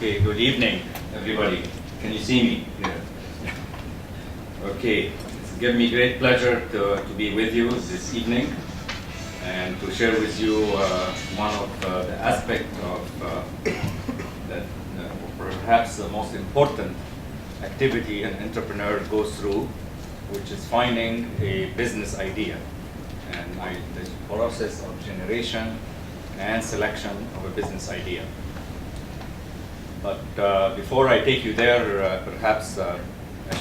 Okay, good evening, everybody. Can you see me? Yeah. Okay, it's given me great pleasure to be with you this evening and to share with you one of the aspects of that perhaps the most important activity an entrepreneur goes through, which is finding a business idea and the process of generation and selection of a business idea. But before I take you there, perhaps I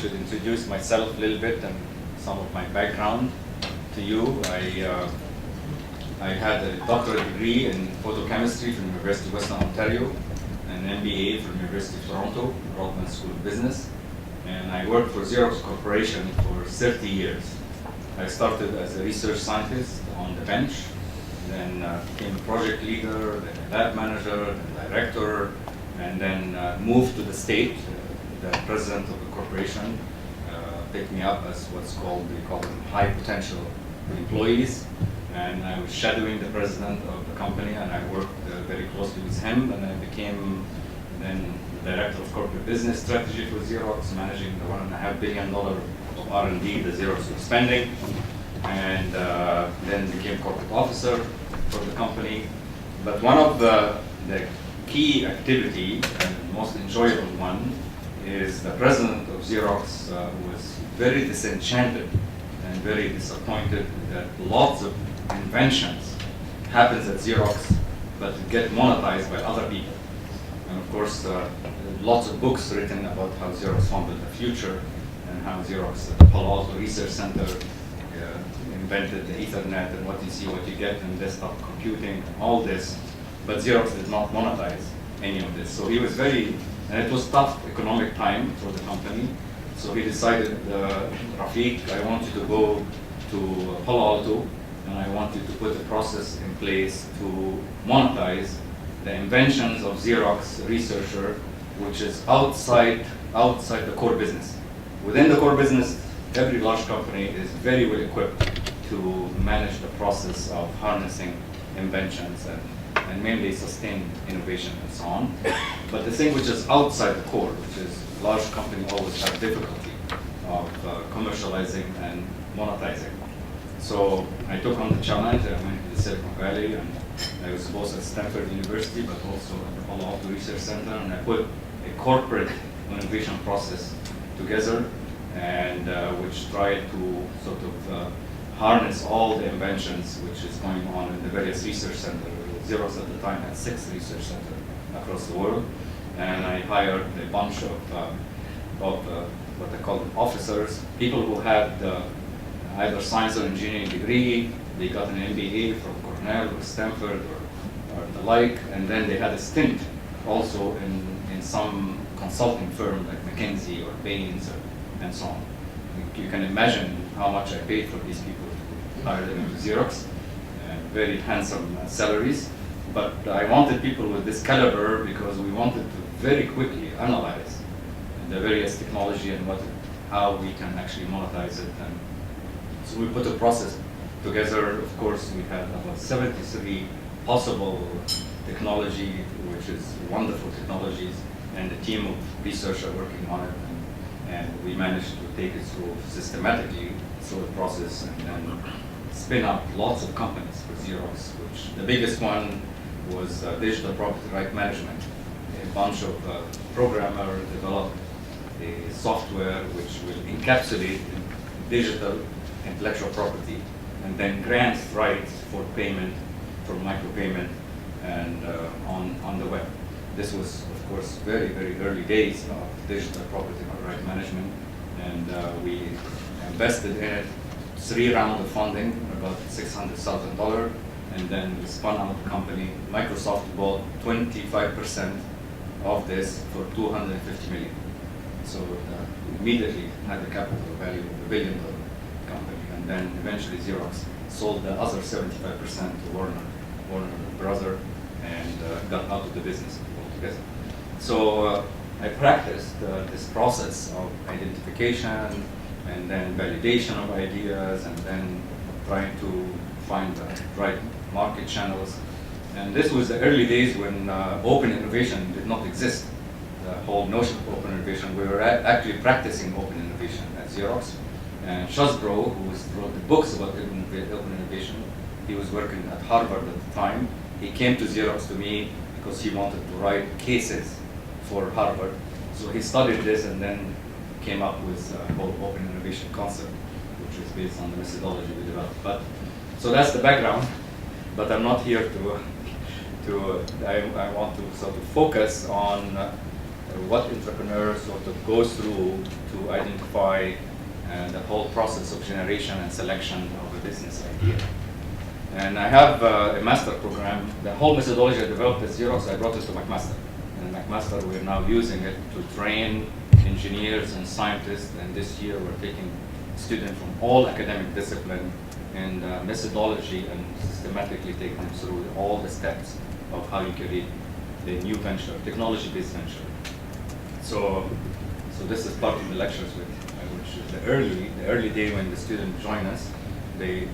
should introduce myself a little bit and some of my background to you. I had a doctorate degree in photochemistry from University of Western Ontario, an MBA from University of Toronto, Rodman School of Business, and I worked for Xerox Corporation for 30 years. I started as a research scientist on the bench, then became a project leader, then a lab manager, then director, and then moved to the state. The president of the corporation picked me up as what's called, we call them high potential employees. And I was shadowing the president of the company, and I worked very closely with him, and I became then the director of corporate business strategy for Xerox, managing the $1.5 billion of R&D that Xerox was spending, and then became corporate officer for the company. But one of the key activity and most enjoyable one is the president of Xerox was very disenchanted and very disappointed that lots of inventions happens at Xerox but get monetized by other people. And of course, lots of books written about how Xerox founded the future and how Xerox Palo Alto Research Center invented the Ethernet and what you see, what you get in desktop computing, and all this. But Xerox did not monetize any of this. So he was and it was tough economic time for the company. So he decided, Rafik, I want you to go to Palo Alto, and I want you to put a process in place to monetize the inventions of Xerox researcher, which is outside the core business. Within the core business, every large company is very well equipped to manage the process of harnessing inventions and mainly sustain innovation and so on. But the thing which is outside the core, which is large companies always have difficulty of commercializing and monetizing. So I took on the challenge. I went to the Silicon Valley, and I was both at Stanford University, but also at the Palo Alto Research Center, and I put a corporate innovation process together, and which tried to sort of harness all the inventions which is going on in the various research centers. Xerox at the time had 6 research centers across the world, and I hired a bunch of what they call officers, people who had either science or engineering degree. They got an MBA from Cornell or Stanford or the like, and then they had a stint also in some consulting firm like McKinsey or Bain's and so on. You can imagine how much I paid for these people to hire them into Xerox, and very handsome salaries. But I wanted people with this caliber because we wanted to very quickly analyze the various technology and how we can actually monetize it. And so we put a process together. Of course, we had about 73 possible technology, which is wonderful technologies, and a team of researchers working on it. And we managed to take it through systematically through the process and then spin up lots of companies for Xerox, which the biggest one was digital property right management. A bunch of programmers developed a software which will encapsulate digital intellectual property and then grant rights for payment, for micropayment, and on the web. This was, of course, very, very early days of digital property right management, and we invested in it 3 rounds of funding, about $600,000, and then we spun out the company. Microsoft bought 25% of this for $250 million. So immediately had a capital value of $1 billion company, and then eventually Xerox sold the other 75% to Warner Brother, and got out of the business altogether. So I practiced this process of identification and then validation of ideas, and then trying to find the right market channels. And this was the early days when open innovation did not exist. the whole notion of open innovation. We were actually practicing open innovation at Xerox. And Shazbro, who wrote the books about open innovation, he was working at Harvard at the time. He came to Xerox to me because he wanted to write cases for Harvard. So he studied this and then came up with the whole open innovation concept, which is based on the methodology we developed. But so that's the background. But I'm not here I want to sort of focus on what entrepreneurs sort of go through to identify the whole process of generation and selection of a business idea. And I have a master program. The whole methodology I developed at Xerox, I brought it to McMaster. And McMaster, we're now using it to train engineers and scientists. And this year, we're taking students from all academic disciplines and methodology and systematically take them through all the steps of how you create a new venture, technology-based venture. So this is part of the lectures, which is the early day when the students join us. The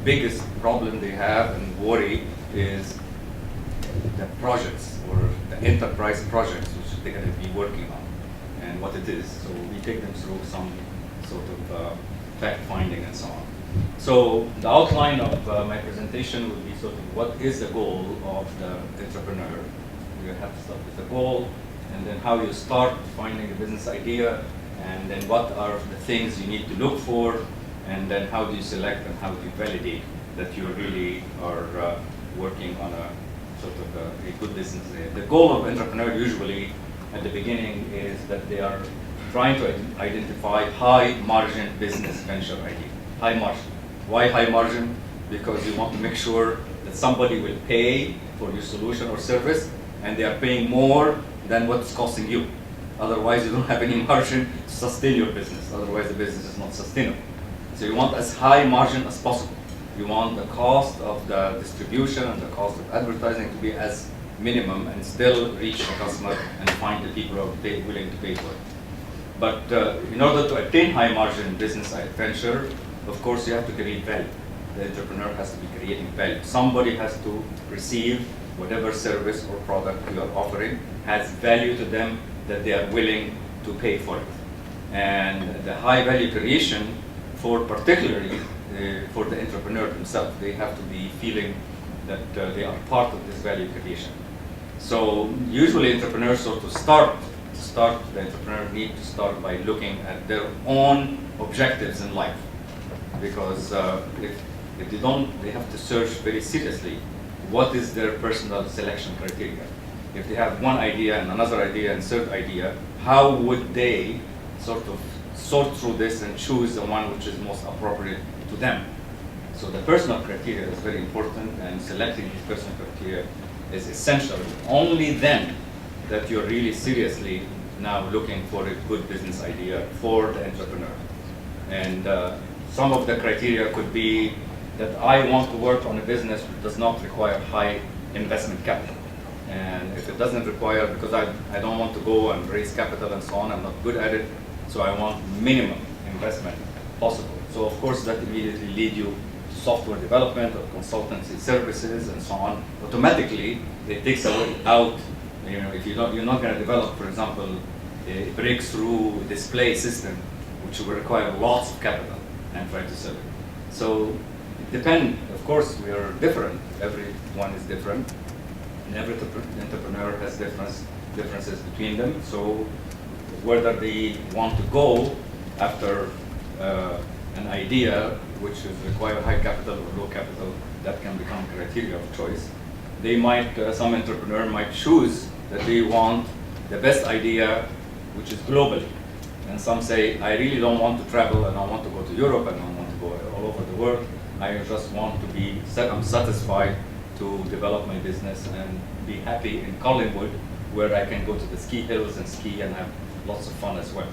biggest problem they have and worry is the projects or the enterprise projects which they're going to be working on and what it is. So we take them through some sort of fact finding and so on. So the outline of my presentation would be sort of what is the goal of the entrepreneur. You have to start with the goal, and then how you start finding a business idea, and then what are the things you need to look for, and then how do you select and how do you validate that you really are working on a sort of a good business idea. The goal of entrepreneur usually at the beginning is that they are trying to identify high margin business venture idea. High margin. Why high margin? Because you want to make sure that somebody will pay for your solution or service, and they are paying more than what's costing you. Otherwise, you don't have any margin to sustain your business. Otherwise, the business is not sustainable. So you want as high margin as possible. You want the cost of the distribution and the cost of advertising to be as minimum and still reach the customer and find the people who are willing to pay for it. But in order to attain high margin business venture, of course, you have to create value. The entrepreneur has to be creating value. Somebody has to receive whatever service or product you are offering has value to them that they are willing to pay for it. And the high value creation, for particularly for the entrepreneur themselves, they have to be feeling that they are part of this value creation. So usually entrepreneurs sort of the entrepreneur need to start by looking at their own objectives in life. Because if they don't, they have to search very seriously what is their personal selection criteria. If they have one idea and another idea and third idea, how would they sort of sort through this and choose the one which is most appropriate to them? So the personal criteria is very important, and selecting these personal criteria is essential. Only then that you're really seriously now looking for a good business idea for the entrepreneur. And some of the criteria could be that I want to work on a business that does not require high investment capital. And if it doesn't require, because I don't want to go and raise capital and so on, I'm not good at it, so I want minimum investment possible. So of course that immediately leads you to software development or consultancy services and so on. Automatically, it takes away out, if you're not going to develop, for example, a breakthrough display system, which will require lots of capital and try to sell it. So it depends. Of course, we are different. Everyone is different, and every entrepreneur has differences between them. So whether they want to go after an idea which is require high capital or low capital, that can become criteria of choice. They might, some entrepreneur might choose that they want the best idea, which is globally. And some say, I really don't want to travel, and I want to go to Europe, and I want to go all over the world. I just want to be, I'm satisfied to develop my business and be happy in Collingwood, where I can go to the ski hills and ski and have lots of fun as well.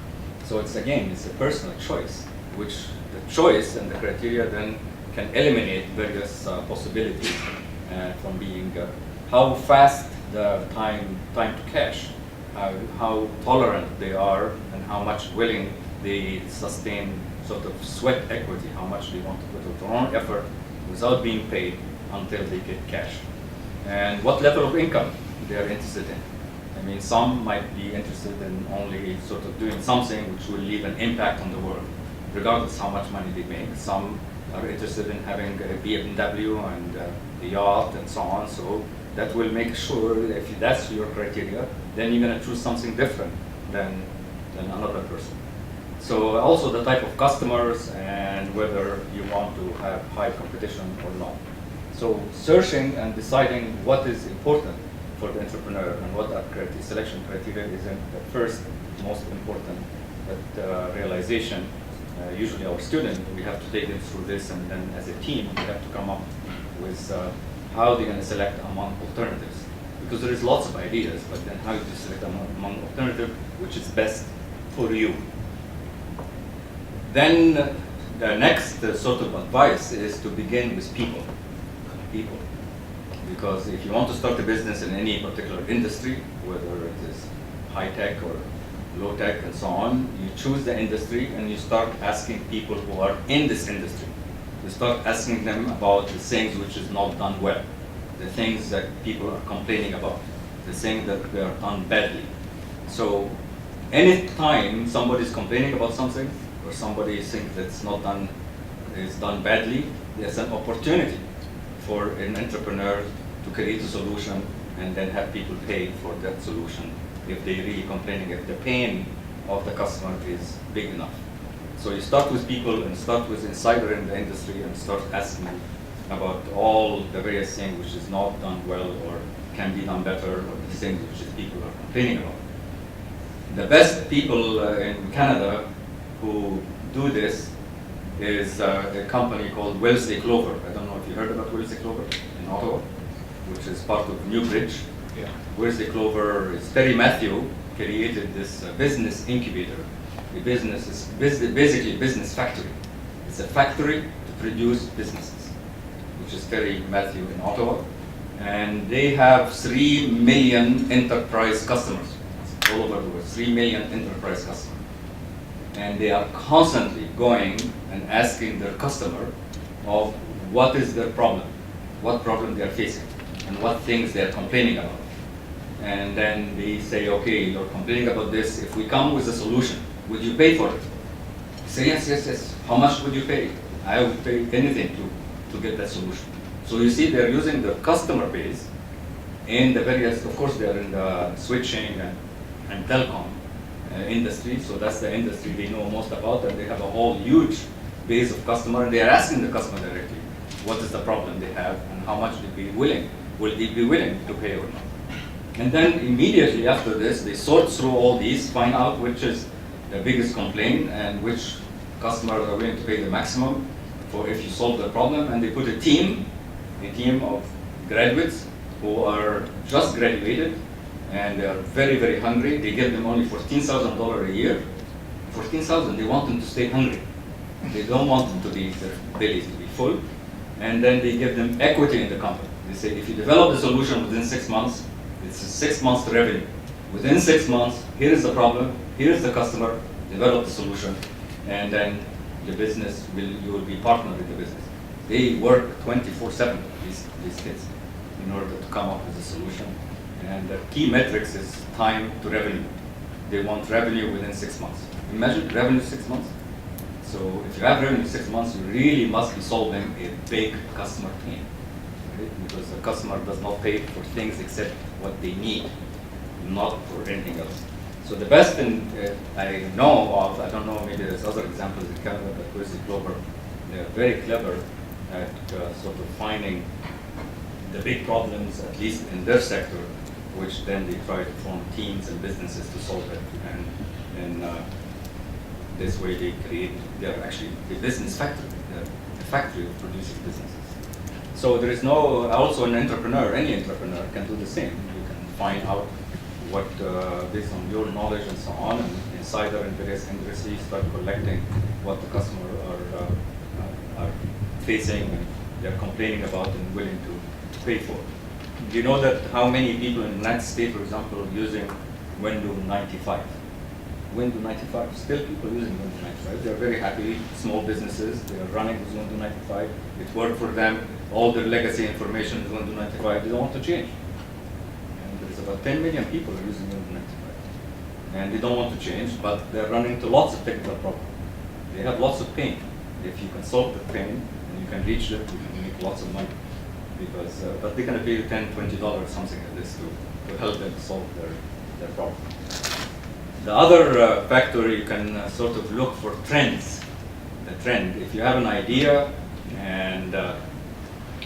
So it's a personal choice, which the choice and the criteria then can eliminate various possibilities from being how fast the time to cash, how tolerant they are, and how much willing they sustain sort of sweat equity, how much they want to put of their own effort without being paid until they get cash, and what level of income they are interested in. I mean, some might be interested in only sort of doing something which will leave an impact on the world, regardless how much money they make. Some are interested in having a BMW and a yacht and so on. So that will make sure that if that's your criteria, then you're going to choose something different than another person. So also the type of customers and whether you want to have high competition or not. So searching and deciding what is important for the entrepreneur and what are selection criteria is the first most important realization. Usually our student, we have to take them through this, and then as a team, we have to come up with how they're going to select among alternatives. Because there is lots of ideas, but then how do you select among alternatives, which is best for you? Then the next sort of advice is to begin with people. People. Because if you want to start a business in any particular industry, whether it is high tech or low tech and so on, you choose the industry and you start asking people who are in this industry. You start asking them about the things which is not done well, the things that people are complaining about, the things that they are done badly. So anytime somebody is complaining about something or somebody thinks that's not done, is done badly, there's an opportunity for an entrepreneur to create a solution and then have people pay for that solution if they're really complaining, if the pain of the customer is big enough. So you start with people and start with insider in the industry and start asking about all the various things which is not done well or can be done better, or the things which people are complaining about. The best people in Canada who do this is a company called Wellesley Clover. I don't know if you heard about Wellesley Clover in Ottawa, which is part of Newbridge. Yeah. Wellesley Clover is Terry Matthew created this business incubator. The business is basically a business factory. It's a factory to produce businesses, which is Terry Matthew in Ottawa. And they have 3 million enterprise customers all over the world, 3 million enterprise customers. And they are constantly going and asking their customer of what is their problem, what problem they are facing, and what things they are complaining about. And then they say, okay, you're complaining about this. If we come with a solution, would you pay for it? They say, yes, yes, yes. How much would you pay? I would pay anything to get that solution. So you see, they're using the customer base in the various, of course, they're in the switching and telecom industry. So that's the industry they know most about, and they have a whole huge base of customer. And they are asking the customer directly, what is the problem they have, and how much will they be willing to pay or not. And then immediately after this, they sort through all these, find out which is the biggest complaint and which customers are willing to pay the maximum for if you solve the problem. And they put a team of graduates who are just graduated and they are very, very hungry. They give them only $14,000 a year. $14,000, they want them to stay hungry. They don't want them to be, their bellies to be full. And then they give them equity in the company. They say, if you develop the solution within 6 months, it's a 6 months revenue. Within 6 months, here is the problem, here is the customer, develop the solution, and then the business you will be partnered with the business. They work 24/7, these kids, in order to come up with a solution. And the key metrics is time to revenue. They want revenue within 6 months. Imagine revenue 6 months. So if you have revenue 6 months, you really must be solving a big customer pain. Because the customer does not pay for things except what they need, not for anything else. So the best thing I know of, I don't know, maybe there's other examples in Canada, but Wellesley Clover, they're very clever at sort of finding the big problems, at least in their sector, which then they try to form teams and businesses to solve it. And this way they create, they're actually the business factory, the factory of producing businesses. So there is no, also an entrepreneur, any entrepreneur can do the same. You can find out what, based on your knowledge and so on, and insider and various industries, start collecting what the customer are facing and they're complaining about and willing to pay for. Do you know that how many people in the United States, for example, are using Windows 95? Windows 95, still people using Windows 95. They're very happy, small businesses, they are running with Windows 95. It worked for them. All their legacy information is Windows 95. They don't want to change. And the there's about 10 million people are using the internet, right? And they don't want to change, but they're running into lots of technical problems. They have lots of pain. If you can solve the pain and you can reach them, you can make lots of money. Because, but they're going to pay you $10, $20, something like this to help them solve their problem. The other factor, you can sort of look for trends. The trend, if you have an idea, and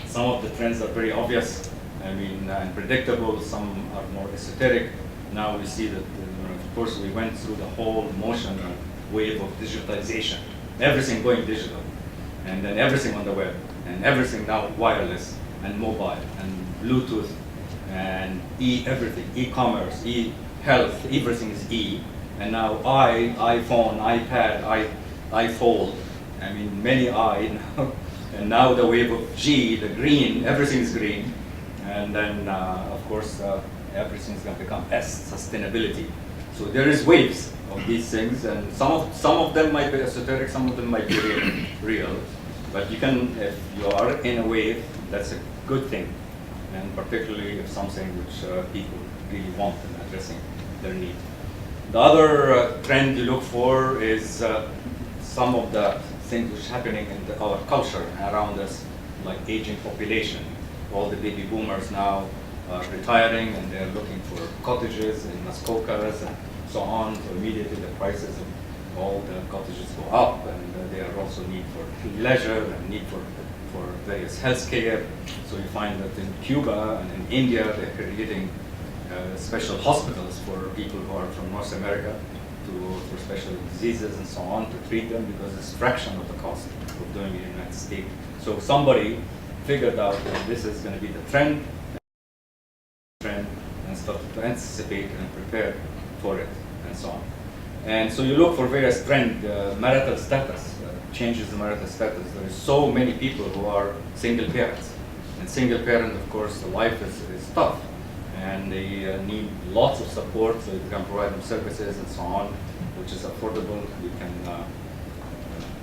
some of the trends are very obvious, I mean, and predictable, some are more esoteric. Now we see that, of course, we went through the whole motion wave of digitalization. Everything going digital, and then everything on the web, and everything now wireless, and mobile, and Bluetooth, and everything, e-commerce, e-health, everything is e. And now iPhone, iPad, iPhone, I mean, many I now. And now the wave of G, the green, everything is green. And then, of course, everything's going to become S, sustainability. So there is waves of these things, and some of them might be esoteric, some of them might be real. But you can, if you are in a wave, that's a good thing, and particularly if something which people really want and addressing their need. The other trend you look for is some of the things which are happening in our culture around us, like aging population. All the baby boomers now are retiring, and they're looking for cottages in Muskokas and so on. So immediately the prices of all the cottages go up, and there are also need for leisure and need for various health care. So you find that in Cuba and in India, they're creating special hospitals for people who are from North America for special diseases and so on, to treat them, because it's a fraction of the cost of doing it in the United States. So somebody figured out that this is going to be the trend, and started to anticipate and prepare for it, and so on. And so you look for various trends, marital status, changes in marital status. There is so many people who are single parents. And single parent, of course, the life is tough. And they need lots of support, so you can provide them services and so on, which is affordable. You can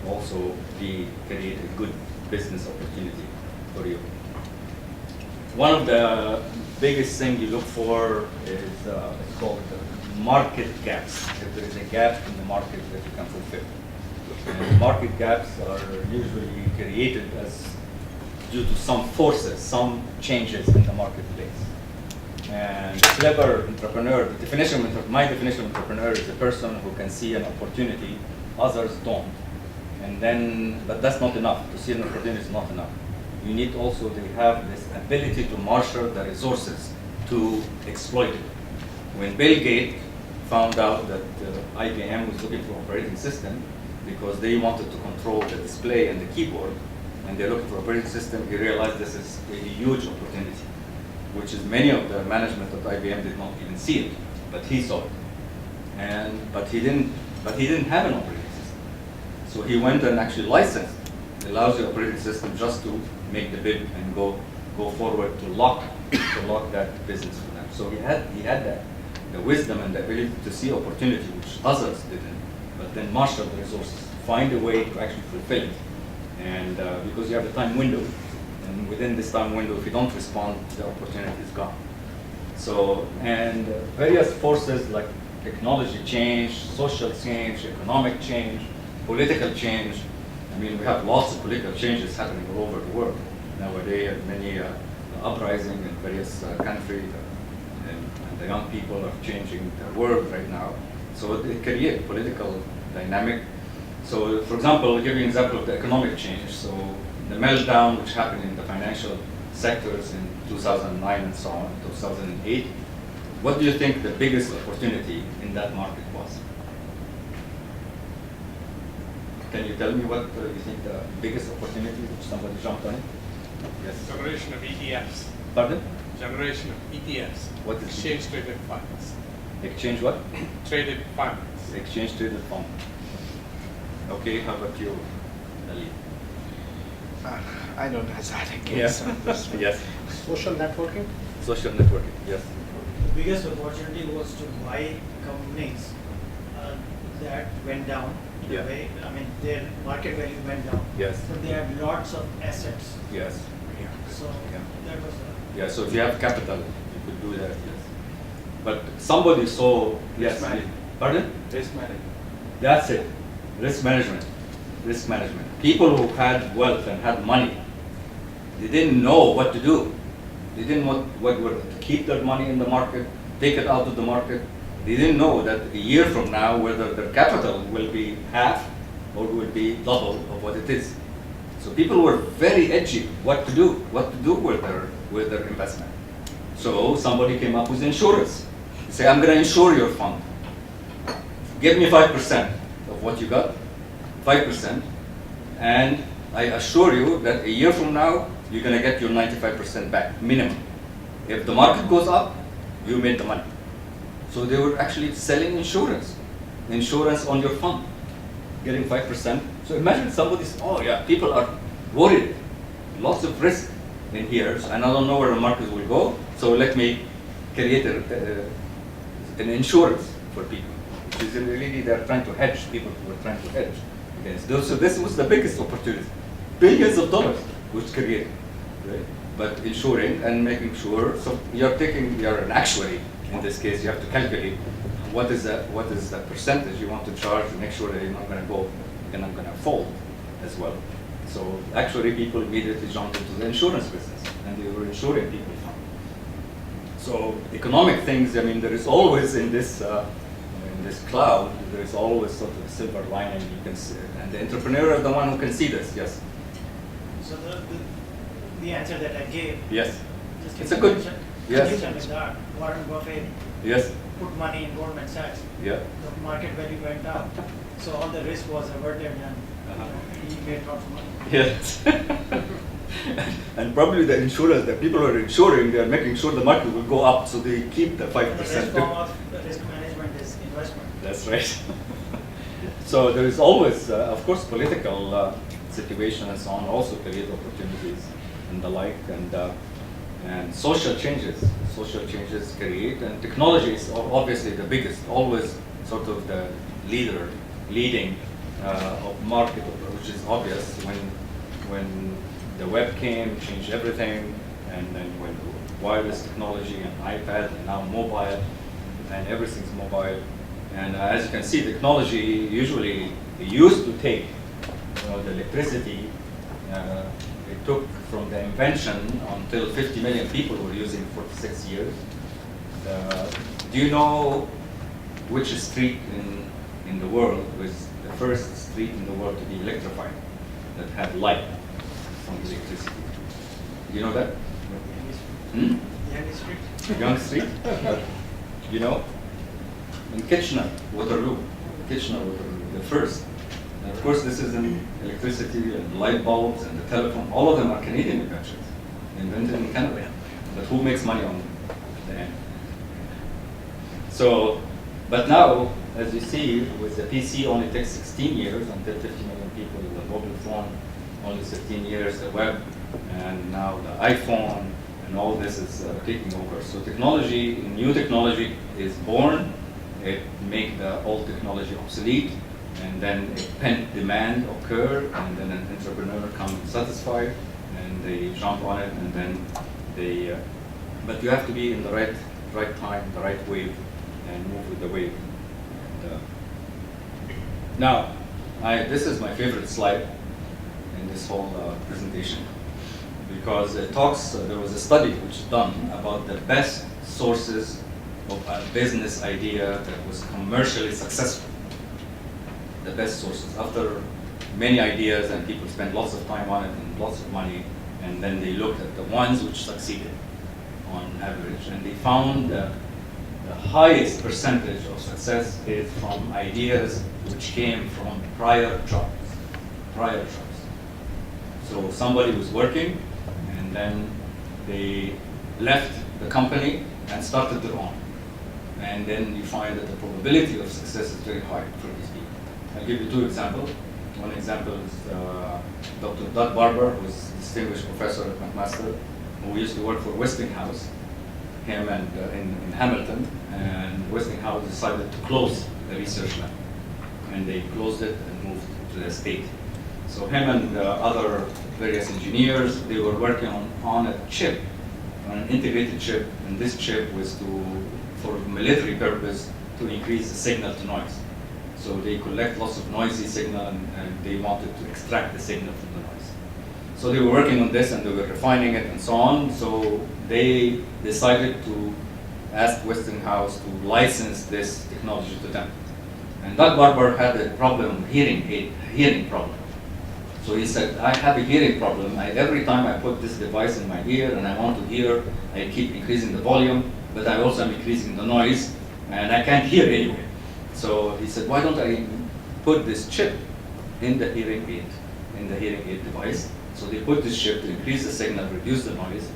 also create a good business opportunity for you. One of the biggest things you look for is called market gaps. If there is a gap in the market that you can fulfill. And market gaps are usually created due to some forces, some changes in the marketplace. And a clever entrepreneur, my definition of entrepreneur is a person who can see an opportunity others don't. But that's not enough. To see an opportunity is not enough. You need also to have this ability to marshal the resources to exploit it. When Bill Gates found out that IBM was looking for operating system because they wanted to control the display and the keyboard, and they're looking for operating system, he realized this is a huge opportunity, which is many of the management of IBM did not even see it, but he saw it. But he didn't have an operating system. So he went and actually licensed the lousy operating system just to make the bid and go forward to lock that business for them. So he had the wisdom and the ability to see opportunity which others didn't, but then marshal the resources, find a way to actually fulfill it. And because you have a time window, and within this time window, if you don't respond, the opportunity is gone. So, and various forces like technology change, social change, economic change, political change. I mean, we have lots of political changes happening all over the world nowadays. Many uprising in various countries, and the young people are changing the world right now. So it creates political dynamic. So, for example, I'll give you an example of the economic change. So the meltdown which happened in the financial sectors in 2009 and so on, 2008, what do you think the biggest opportunity in that market was? Can you tell me what you think the biggest opportunity which somebody jumped on it? Yes. Generation of ETFs. Pardon? Generation of ETFs. What is Exchange traded funds. Exchange what? Traded funds. Exchange traded fund. Okay, how about you, Ali? I don't hazard a guess on this one. Yes. Social networking? Social networking, yes. The biggest opportunity was to buy companies that went down. in a Yeah. way. I mean, their market value went down. Yes. But they have lots of assets. Yes. So Yeah. that was Yeah, so if you have capital, you could do that, yes. But somebody saw, yes, Risk management. pardon? Risk management. That's it, risk management, risk management. People who had wealth and had money, they didn't know what to do. They didn't know what to keep their money in the market, take it out of the market. They didn't know that a year from now, whether their capital will be half or will be double of what it is. So people were very edgy what to do with their investment. So somebody came up with insurance. They say, I'm going to insure your fund. Give me 5% of what you got, 5%, and I assure you that a year from now, you're going to get your 95% back, minimum. If the market goes up, you made the money. So they were actually selling insurance on your fund, getting 5%. So imagine somebody's, oh yeah, people are worried, lots of risk in here, and I don't know where the market will go, so let me create an insurance for people. Which is really, they're trying to hedge, people who are trying to hedge against those. So this was the biggest opportunity, billions of dollars which created, right? But insuring and making sure, so you're an actuary in this case, you have to calculate what is the percentage you want to charge to make sure that you're not going to go, you're not going to fold as well. So actually people immediately jumped into the insurance business and they were insuring people from. So economic things, I mean, there is always in this cloud, there is always sort of a silver lining you can see, and the entrepreneur is the one who can see this, yes. So the answer that I gave, Yes. just It's a good, yes. condition with that, Warren Buffett Yes. put money in Goldman Sachs, Yeah. the market value went up, so all the risk was averted and he made lots of money. Yes. And probably the insurers, the people who are insuring, they are making sure the market will go up, so they keep the 5%. The best form of risk management is investment. That's right. So there is always, of course, political situation and so on also create opportunities and the like, and social changes. Social changes create, and technology is obviously the biggest, always sort of the leading of market, which is obvious when the web came, changed everything, and then when wireless technology and iPad and now mobile, and everything's mobile. And as you can see, technology usually used to take the electricity. It took from the invention until 50 million people were using it for 6 years. Do you know which street in the world was the first street in the world to be electrified that had light from electricity? Do you know that? Hmm? Young Street. Young Street? You know? In Kitchener, Waterloo, the first. And of course, this is in electricity and light bulbs and the telephone. All of them are Canadian inventions, invented in Canada. But who makes money on the end? So, but now, as you see, with the PC only takes 16 years until 50 million people. The mobile phone only 16 years. The web, and now the iPhone, and all this is taking over. So technology, new technology is born. It makes the old technology obsolete, and then a pent demand occur, and then an entrepreneur comes satisfied, and they jump on it, and then they. But you have to be in the right time, the right wave, and move with the wave. And, now, this is my favorite slide in this whole presentation, because it talks. There was a study which is done about the best sources of a business idea that was commercially successful. The best sources. After many ideas and people spent lots of time on it and lots of money, and then they looked at the ones which succeeded on average, and they found that the highest percentage of success is from ideas which came from prior jobs. So somebody was working, and then they left the company and started their own. And then you find that the probability of success is very high for these people. I'll give you two examples. One example is Dr. Doug Barber, who is a distinguished professor at McMaster, who used to work for Westinghouse, him and in Hamilton, and Westinghouse decided to close the research lab. And they closed it and moved to the state. So him and other various engineers, they were working on a chip, on an integrated chip, and this chip was to for military purpose to increase the signal to noise. So they collect lots of noisy signal and they wanted to extract the signal from the noise. So they were working on this and they were refining it and so on. So they decided to ask Westinghouse to license this technology to them. And Doug Barber had a problem, hearing problem. So he said, I have a hearing problem. Every time I put this device in my ear and I want to hear, I keep increasing the volume, but I also am increasing the noise, and I can't hear anyway. So he said, why don't I put this chip in the hearing aid device? So they put this chip to increase the signal, reduce the noise.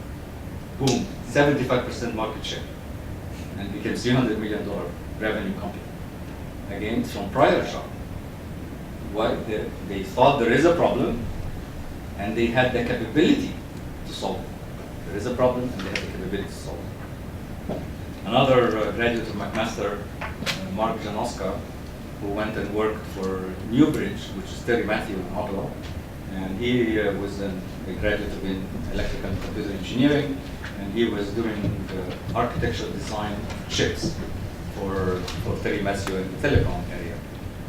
Boom, 75% market share, and became $300 million revenue company. Again, from prior shop. Why? They thought there is a problem, and they had the capability to solve it. There is a problem, and they had the capability to solve it. Another graduate of McMaster, Mark Janoska, who went and worked for Newbridge, which is Terry Matthew in Ottawa, and he was a graduate in electrical and computer engineering, and he was doing the architectural design of chips for Terry Matthew in the telecom area.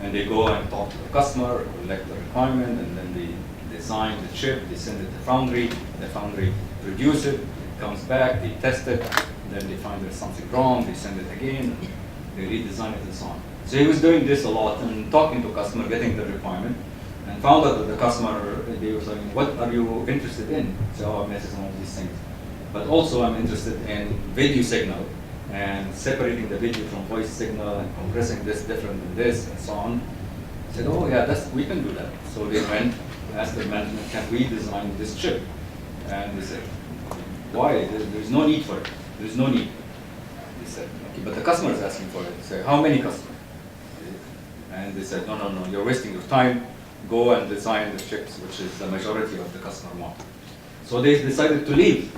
And they go and talk to the customer, collect the requirement, and then they design the chip, they send it to the foundry produce it comes back, they test it, then they find there's something wrong, they send it again, they redesign it and so on. So he was doing this a lot and talking to customer, getting the requirement, and found out that the customer, they were saying, what are you interested in? So I'm interested in all these things. But also I'm interested in video signal and separating the video from voice signal and compressing this different than this and so on. I said, oh yeah, we can do that. So they went, asked their management, can we design this chip? And they said, why? There's no need for it. There's no need. They said, okay, but the customer is asking for it. They said, how many customers? And they said, no, you're wasting your time. Go and design the chips, which is the majority of the customer want. So they decided to leave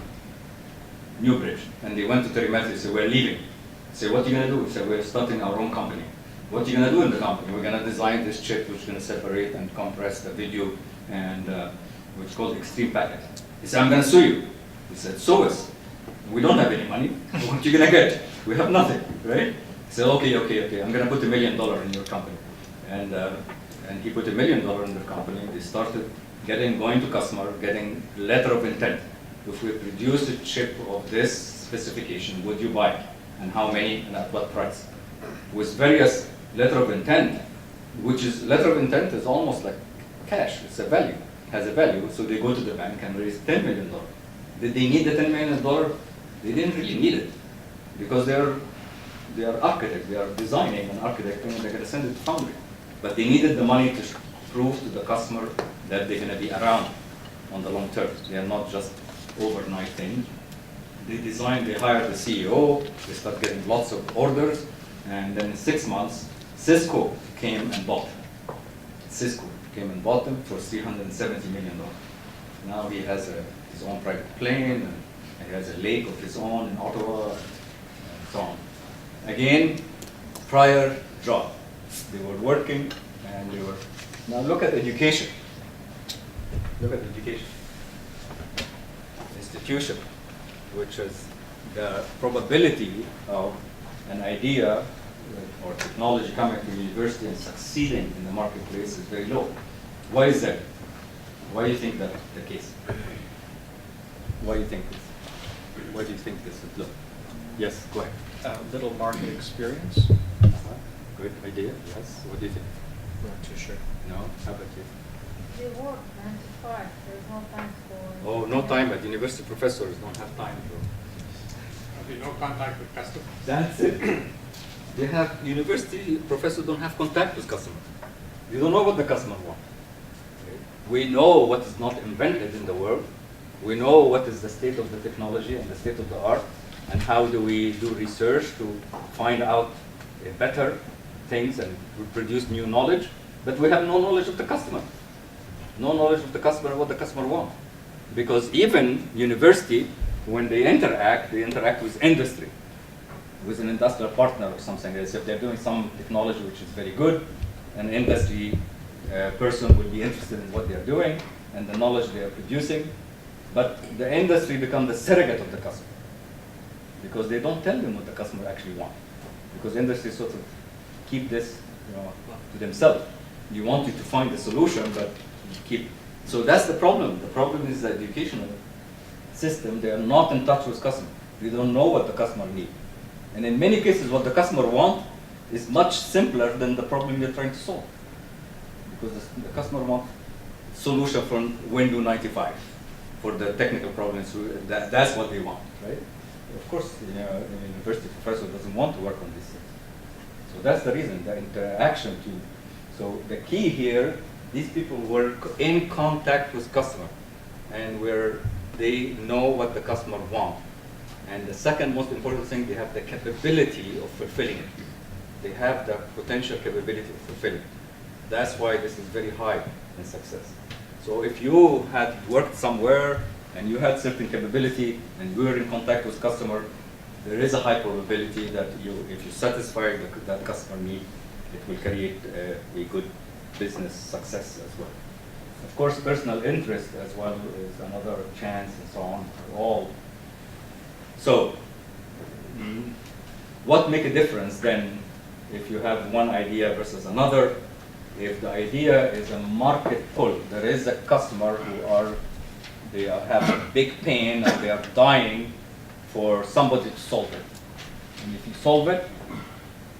Newbridge, and they went to Terry Matthew and said, we're leaving. He said, what are you going to do? He said, we're starting our own company. What are you going to do in the company? We're going to design this chip which is going to separate and compress the video, and which is called extreme packet. He said, I'm going to sue you. He said, sue us. We don't have any money. What are you going to get? We have nothing, right? He said, okay, I'm going to put $1 million in your company. And he put $1 million in the company. They started going to customer, getting letter of intent. If we produce a chip of this specification, would you buy it? And how many and at what price? With various letter of intent, which is, letter of intent is almost like cash, it's a value, has a value, so they go to the bank and raise $10 million. Did they need the $10 million? They didn't really need it, because they are architects, they are designing and architecting, and they're going to send it to foundry. But they needed the money to prove to the customer that they're going to be around on the long term. They are not just overnight thing. They hired the CEO, they start getting lots of orders, and then in 6 months, Cisco came and bought them. Cisco came and bought them for $370 million. Now he has his own private plane, and he has a lake of his own in Ottawa, and so on. Again, prior job. They were working, and they were, now look at education. Look at education. Institution, which is the probability of an idea or technology coming to the university and succeeding in the marketplace is very low. Why is that? Why do you think that's the case? Why do you think this? Why do you think this is low? Yes, go ahead. Little market experience. Good idea, yes. What do you think? Not too sure. No? How about you? They work 9 to 5. There's no time for. Oh, no time, but university professors don't have time to. Have you no contact with customers? That's it. They have, university professors don't have contact with customers. They don't know what the customer wants. We know what is not invented in the world. We know what is the state of the technology and the state of the art, and how do we do research to find out better things and produce new knowledge, but we have no knowledge of the customer. No knowledge of the customer and what the customer wants. Because even university, when they interact with industry, with an industrial partner or something. As if they're doing some technology which is very good, an industry person will be interested in what they're doing and the knowledge they are producing, but the industry becomes the surrogate of the customer. because they don't tell them what the customer actually wants. Because industry sort of keep this, to themselves. You want you to find the solution, but you keep. So that's the problem. The problem is the educational system. They are not in touch with customer. They don't know what the customer needs. And in many cases, what the customer wants is much simpler than the problem you're trying to solve. Because the customer wants solution from Windows 95 for the technical problems. That's what they want, right? Of course, a university professor doesn't want to work on these things. So that's the reason, the interaction too. So the key here, these people were in contact with customer, and where they know what the customer wants. And the second most important thing, they have the capability of fulfilling it. They have the potential capability of fulfilling it. That's why this is very high in success. So if you had worked somewhere and you had certain capability and you were in contact with customer, there is a high probability that if you satisfy that customer need, it will create a good business success as well. Of course, personal interest as well is another chance and so on for all. So, what make a difference then if you have one idea versus another? If the idea is a market pull, there is a customer who have a big pain and they are dying for somebody to solve it. And if you solve it,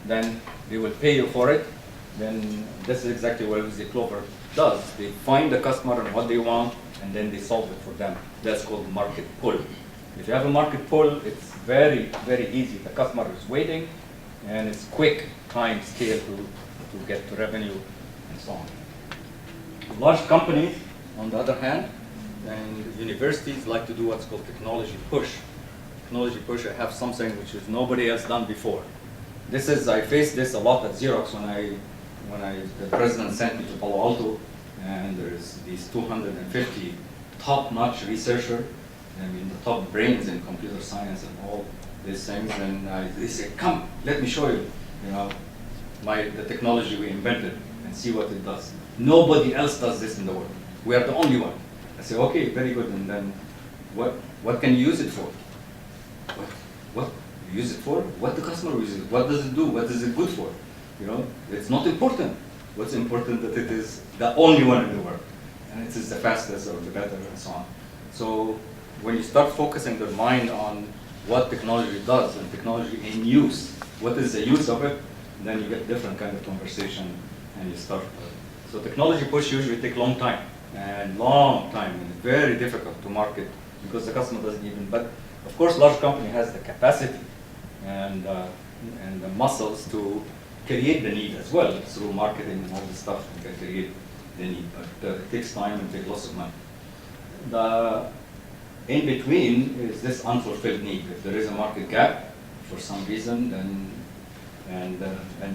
then they will pay you for it. Then this is exactly what the Clover does. They find the customer and what they want, and then they solve it for them. That's called market pull. If you have a market pull, it's very, very easy. The customer is waiting, and it's quick time scale to get to revenue and so on. Large companies, on the other hand, and universities like to do what's called technology push. Technology push, I have something which is nobody else done before. I faced this a lot at Xerox when the president sent me to Palo Alto, and there's these 250 top-notch researchers, the top brains in computer science and all these things, and they said, come, let me show you, the technology we invented and see what it does. Nobody else does this in the world. We are the only one. I say, okay, very good, and then what can you use it for? What you use it for? What the customer uses it? What does it do? What is it good for? It's not important. What's important that it is the only one in the world, and it is the fastest or the better and so on. So when you start focusing their mind on what technology does and technology in use, what is the use of it, then you get different kind of conversation and you start. So technology push usually take long time and very difficult to market because the customer doesn't even, but of course large company has the capacity and the muscles to create the need as well through marketing and all this stuff. You can create the need, but it takes time and takes lots of money. The in between is this unfulfilled need. If there is a market gap for some reason, then and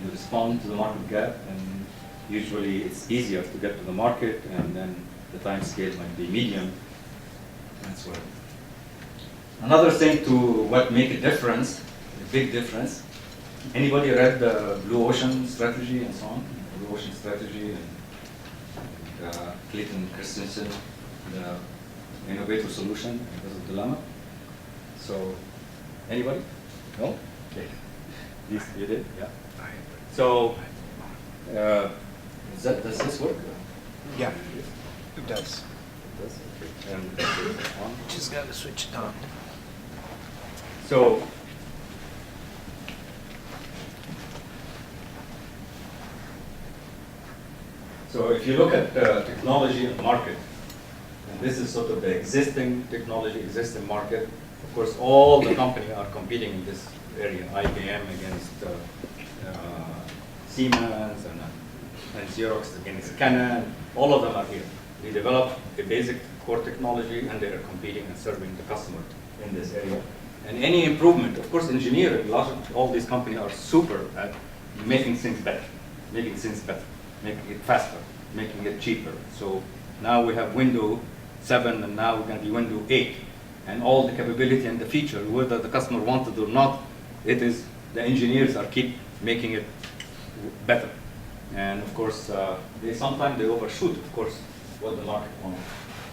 you respond to the market gap, and usually it's easier to get to the market, and then the time scale might be medium. That's what. Another thing to what make a difference, a big difference. Anybody read the Blue Ocean Strategy and so on? Blue Ocean Strategy and Clayton Christensen, the Innovative Solution, because of Dilemma. So, anybody? No? Okay. You did? Yeah. So, does this work? Yeah, it does. It does? Okay. And on. Just got to switch it on. So if you look at technology and market, and this is sort of the existing technology, existing market. Of course, all the companies are competing in this area. IBM against Siemens and Xerox against Canon. All of them are here. They develop a basic core technology, and they are competing and serving the customer in this area. And any improvement, of course, engineering, all these companies are super at making things better, making it faster, making it cheaper. So now we have Windows 7, and now we're going to be Windows 8. And all the capability and the feature, whether the customer wants it or not, it is the engineers are keep making it better. And of course, sometimes they overshoot, of course, what the market wants.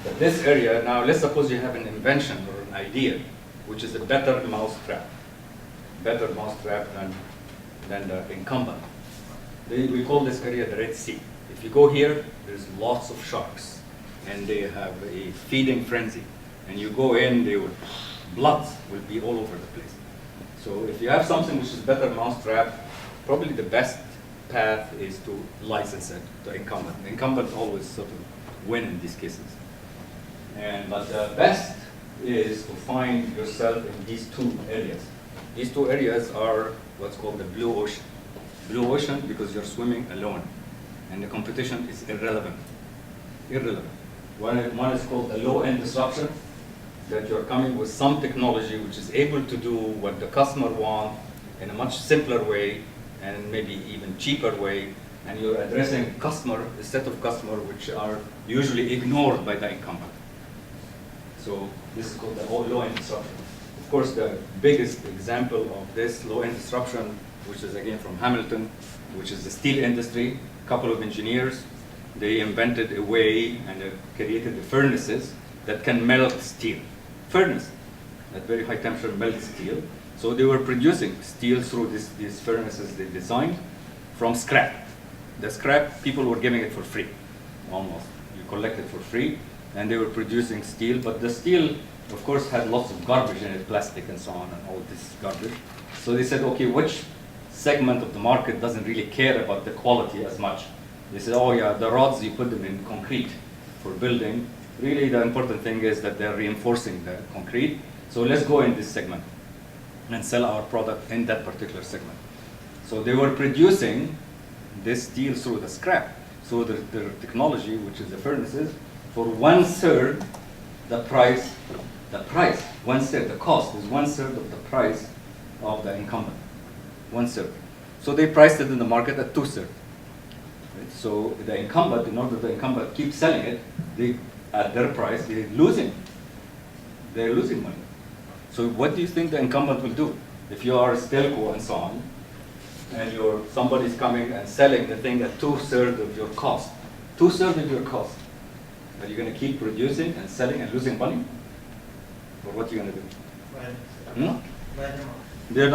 But this area, now let's suppose you have an invention or an idea, which is a better mousetrap. better mousetrap than the incumbent. We call this area the Red Sea. If you go here, there's lots of sharks, and they have a feeding frenzy. And you go in, blood will be all over the place. So if you have something which is better mousetrap, probably the best path is to license it to incumbent. The incumbent always sort of win in these cases. But the best is to find yourself in these two areas. These two areas are what's called the blue ocean. Blue ocean because you're swimming alone, and the competition is irrelevant. Irrelevant. One is called the low-end disruption, that you're coming with some technology which is able to do what the customer wants in a much simpler way and maybe even cheaper way, and you're addressing a set of customers which are usually ignored by the incumbent. So this is called the low-end disruption. Of course, the biggest example of this low-end disruption, which is again from Hamilton, which is the steel industry. A couple of engineers, they invented a way and created the furnaces that can melt steel. Furnace at very high temperature melt steel. So they were producing steel through these furnaces they designed from scrap. The scrap, people were giving it for free, almost. You collect it for free, and they were producing steel, but the steel, of course, had lots of garbage in it, plastic and so on, and all this garbage. So they said, okay, which segment of the market doesn't really care about the quality as much? They said, oh yeah, the rods, you put them in concrete for building. Really, the important thing is that they're reinforcing the concrete. So let's go in this segment and sell our product in that particular segment. So they were producing this steel through the scrap. So their technology, which is the furnaces, for 1/3 the price, the cost is 1/3 of the price of the incumbent. 1/3. So they priced it in the market at 2/3. Right? So the incumbent, in order the incumbent keep selling it, at their price, they're losing. They're losing money. So what do you think the incumbent will do? If you are a Stelco and so on, and somebody's coming and selling the thing at 2/3 of your cost, 2/3 of your cost, are you going to keep producing and selling and losing money? Or what are you going to do? Well, buy them out. They're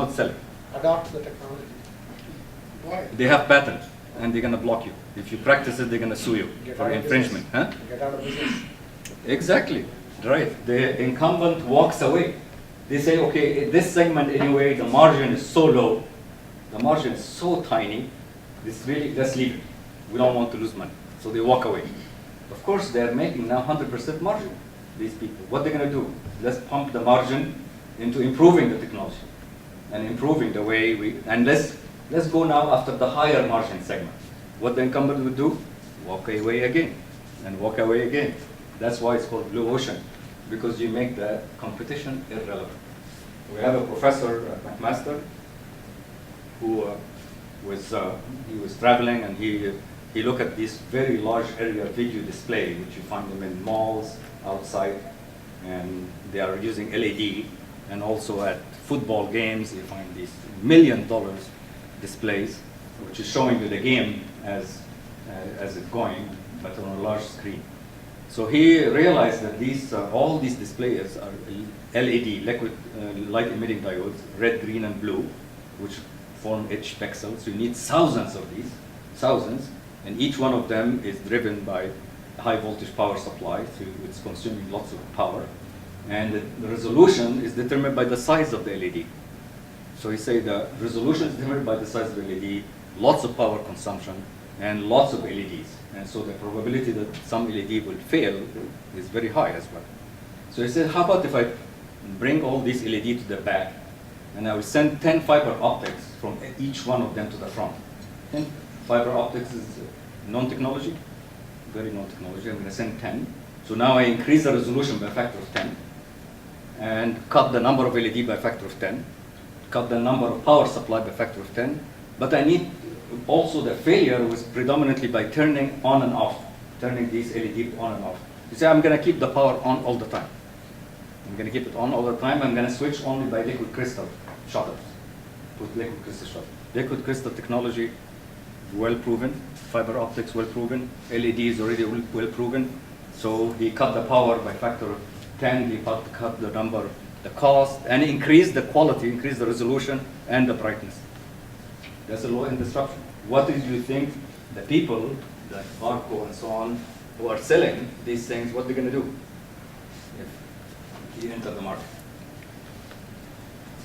not selling. Adopt the technology. Why? They have patents, and they're going to block you. If you practice it, they're going to sue you Get for out of infringement. business. Huh? Get out of business. Exactly, right. The incumbent walks away. They say, okay, in this segment anyway, the margin is so low, the margin is so tiny, let's leave it. We don't want to lose money. So they walk away. Of course, they're making now 100% margin, these people. What they're going to do? Let's pump the margin into improving the technology and improving the way let's go now after the higher margin segment. What the incumbent would do? Walk away again and walk away again. That's why it's called blue ocean, because you make the competition irrelevant. We have a professor at McMaster who he was traveling, and he looked at this very large area video display, which you find them in malls outside, and they are using LED, and also at football games you find these $1 million displays, which is showing you the game as it's going, but on a large screen. So he realized that all these displays are LED, liquid light emitting diodes, red, green, and blue, which form each pixel. So you need thousands of these, and each one of them is driven by a high voltage power supply, so it's consuming lots of power. And the resolution is determined by the size of the LED. So he said the resolution is determined by the size of the LED, lots of power consumption, and lots of LEDs. And so the probability that some LED will fail is very high as well. So he said, how about if I bring all these LED to the back, and I will send 10 fiber optics from each one of them to the front. 10 fiber optics is non-technology, very non-technology. I'm going to send 10. So now I increase the resolution by a factor of 10, and cut the number of LED by a factor of 10, cut the number of power supply by a factor of 10, but I need also the failure was predominantly by turning on and off, turning these LED on and off. You say, I'm going to keep the power on all the time. I'm going to keep it on all the time. I'm going to switch only by liquid crystal shutters, with liquid crystal shutters. Liquid crystal technology, well proven. Fiber optics, well proven. LED is already well proven. So he cut the power by factor of 10. He cut the number the cost, and increase the quality, increase the resolution and the brightness. That's a low-end disruption. What do you think the people, like Arco and so on, who are selling these things, what they're going to do if you enter the market?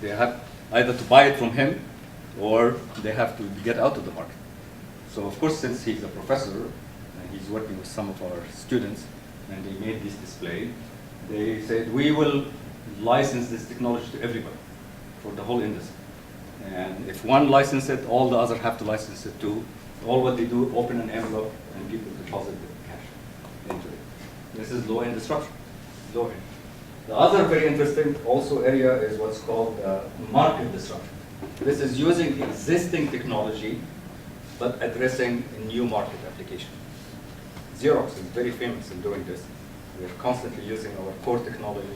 They have either to buy it from him or they have to get out of the market. So of course, since he's a professor and he's working with some of our students and they made this display, they said, we will license this technology to everybody for the whole industry. And if one licenses it, all the others have to license it too. All what they do, open an envelope and people deposit the cash into it. This is low-end disruption, low-end. The other very interesting also area is what's called market disruption. This is using existing technology, but addressing a new market application. Xerox is very famous in doing this. We are constantly using our core technology,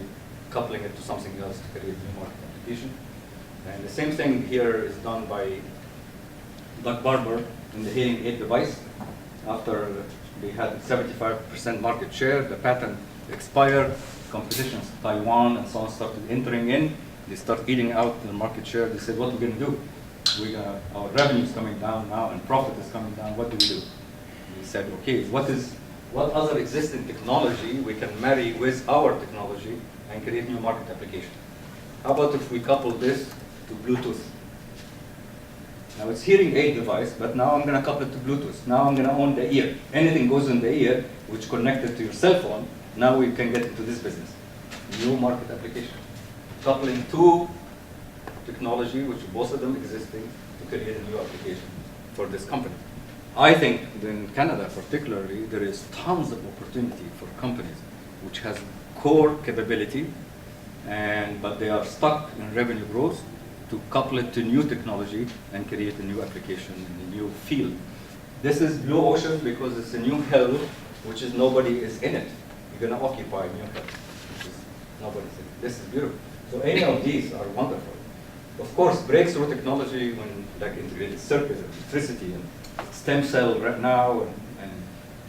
coupling it to something else to create new market application. And the same thing here is done by Doug Barber in the hearing aid device. After they had 75% market share, the patent expired, competitions, Taiwan and so on started entering in. They start eating out the market share. They said, what are we going to do? Our revenue is coming down now and profit is coming down. What do we do? We said, okay, what other existing technology we can marry with our technology and create new market application? How about if we couple this to Bluetooth? Now it's hearing aid device, but now I'm going to couple it to Bluetooth. Now I'm going to own the ear. Anything goes in the ear, which connected to your cell phone, now we can get into this business. New market application. Coupling two technology, which both of them existing, to create a new application for this company. I think in Canada particularly, there is tons of opportunity for companies which has core capability, but they are stuck in revenue growth, to couple it to new technology and create a new application in a new field. This is blue ocean because it's a new hell, which is nobody is in it. You're going to occupy new hell, which is nobody's in it. This is beautiful. So any of these are wonderful. Of course, breakthrough technology, when like integrated circuits, electricity, and stem cell right now, and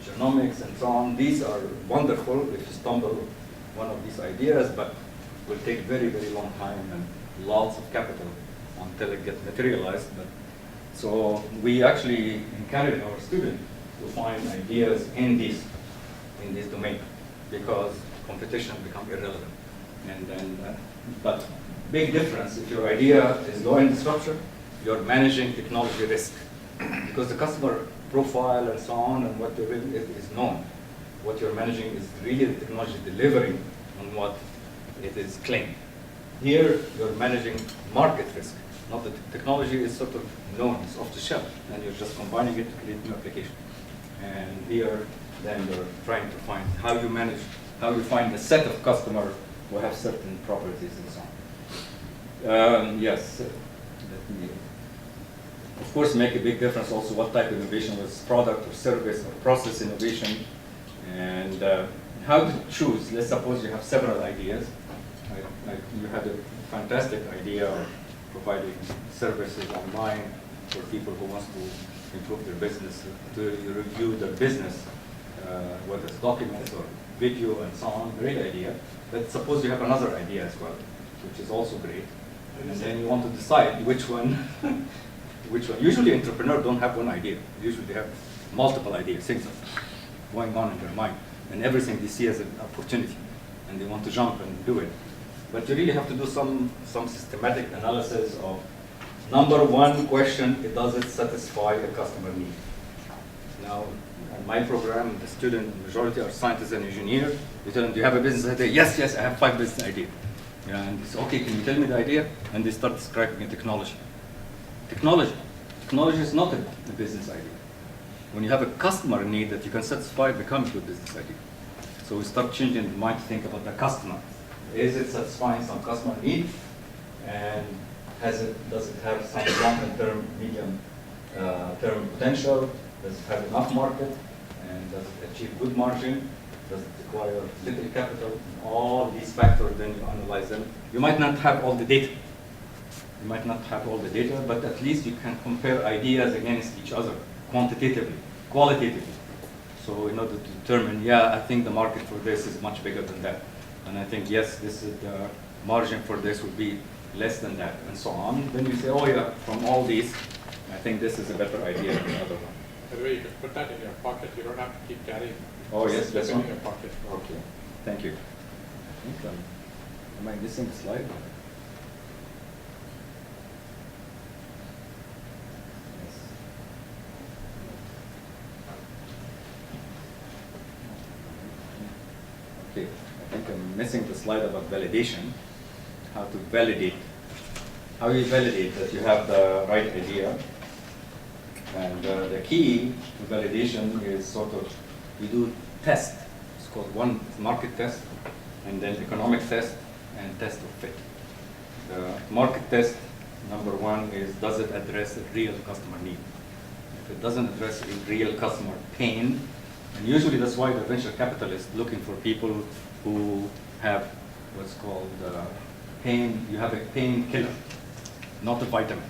genomics and so on, these are wonderful if you stumble one of these ideas, but will take very, very long time and lots of capital until it gets materialized. But so we actually encourage our students to find ideas in this domain because competition become irrelevant. And then, but big difference if your idea is low-end disruption, you're managing technology risk because the customer profile and so on and what you're in is known. What you're managing is really the technology delivering on what it is claimed. Here, you're managing market risk. Not that the technology is sort of known, it's off the shelf, and you're just combining it to create new application. And here, then you're trying to find how you manage, how you find a set of customers who have certain properties and so on. Yes, let me, of course, make a big difference also what type of innovation was product or service or process innovation, and how to choose. Let's suppose you have several ideas. You had a fantastic idea of providing services online for people who want to improve their business, to review their business, whether it's documents or video and so on. Great idea. But suppose you have another idea as well, which is also great. And then you want to decide which one, which one. Usually entrepreneurs don't have one idea. Usually they have multiple ideas, things going on in their mind. And everything they see as an opportunity. And they want to jump and do it. But you really have to do some systematic analysis of number one question, does it satisfy a customer need? Now, in my program, the student majority are scientists and engineers. You tell them, do you have a business idea? Yes, yes, I have 5 business ideas. Yeah, and they say, okay, can you tell me the idea? And they start describing technology. Technology is not a business idea. When you have a customer need that you can satisfy, it becomes a good business idea. So we start changing the mind to think about the customer. Is it satisfying some customer need? And does it have some long-term, medium-term potential? Does it have enough market? And does it achieve good margin? Does it require little capital? All these factors, then you analyze them. You might not have all the data. You might not have all the data, but at least you can compare ideas against each other quantitatively, qualitatively. So in order to determine, yeah, I think the market for this is much bigger than that. And I think, yes, this is margin for this would be less than that, and so on. Then you say, oh yeah, from all these, I think this is a better idea than the other one. By the way, you can put that in your pocket. You don't have to keep carrying. Oh yes, Just this keep it one? in your pocket. Okay, thank you. I think am I missing a slide? Yes. Okay, I think I'm missing the slide about validation. How to validate. How you validate that you have the right idea. And the key to validation is sort of, we do test. It's called one market test, and then economic test, and test of fit. The market test, number one, is does it address a real customer need? If it doesn't address a real customer pain, and usually that's why the venture capitalist looking for people who have what's called pain, you have a painkiller, not a vitamin,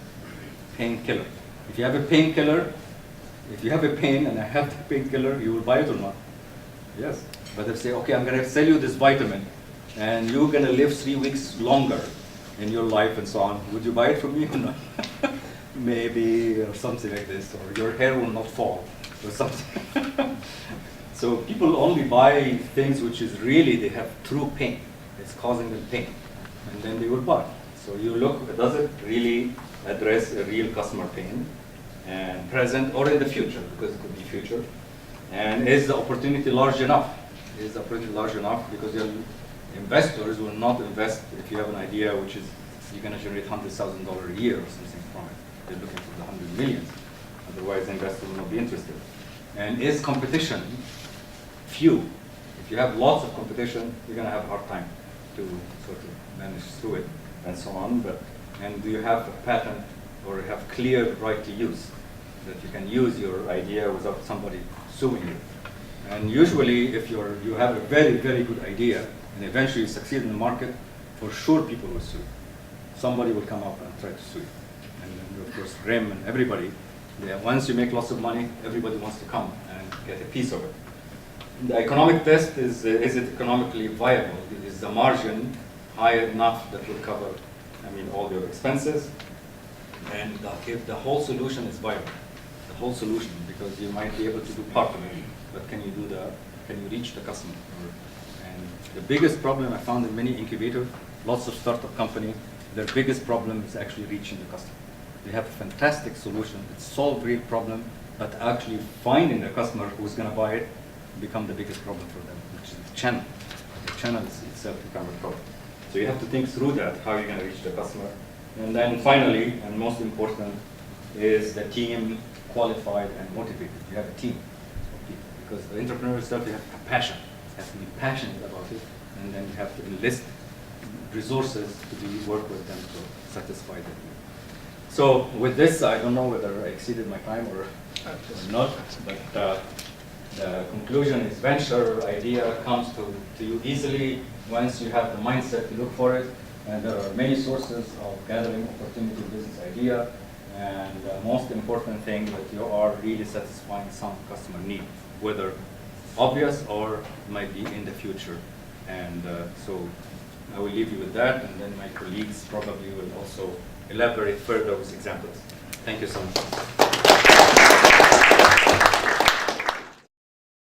painkiller. If you have a painkiller, if you have a pain and I have the painkiller, you will buy it or not? Yes. But if say, okay, I'm going to sell you this vitamin, and you're going to live 3 weeks longer in your life and so on, would you buy it from me or not? Maybe, or something like this, or your hair will not fall, or something. So people only buy things which is really, they have true pain. It's causing them pain, and then they will buy. So you look, does it really address a real customer pain, and present or in the future, because it could be future, and is the opportunity large enough? Is the opportunity large enough? Because your investors will not invest if you have an idea which is you're going to generate $100,000 a year or something from it. They're looking for the 100 million. Otherwise, the investor will not be interested. And is competition few? If you have lots of competition, you're going to have a hard time to sort of manage through it and so on. And do you have a patent or have clear right to use, that you can use your idea without somebody suing you? And usually, if you have a very, very good idea and eventually you succeed in the market, for sure people will sue. Somebody will come up and try to sue you. And then, of course, RIM and everybody, once you make lots of money, everybody wants to come and get a piece of it. The economic test is it economically viable? Is the margin high enough that will cover, all your expenses? And if the whole solution is viable, the whole solution, because you might be able to do part of it, but can you reach the customer? And the biggest problem I found in many incubators, lots of startup companies, their biggest problem is actually reaching the customer. They have a fantastic solution, it solves real problem, but actually finding the customer who's going to buy it become the biggest problem for them, which is the channel. The channel itself become a problem. So you have to think through that, how you're going to reach the customer. And then finally, and most important, is the team qualified and motivated. You have a team of people. Because the entrepreneurial stuff, you have a passion. You have to be passionate about it. And then you have to enlist resources to work with them to satisfy that need. So with this, I don't know whether I exceeded my time or not, but the conclusion is venture idea comes to you easily once you have the mindset to look for it. And there are many sources of gathering opportunity business idea. And the most important thing that you are really satisfying some customer need, whether obvious or might be in the future. And so I will leave you with that, and then my colleagues probably will also elaborate further with examples. Thank you so much.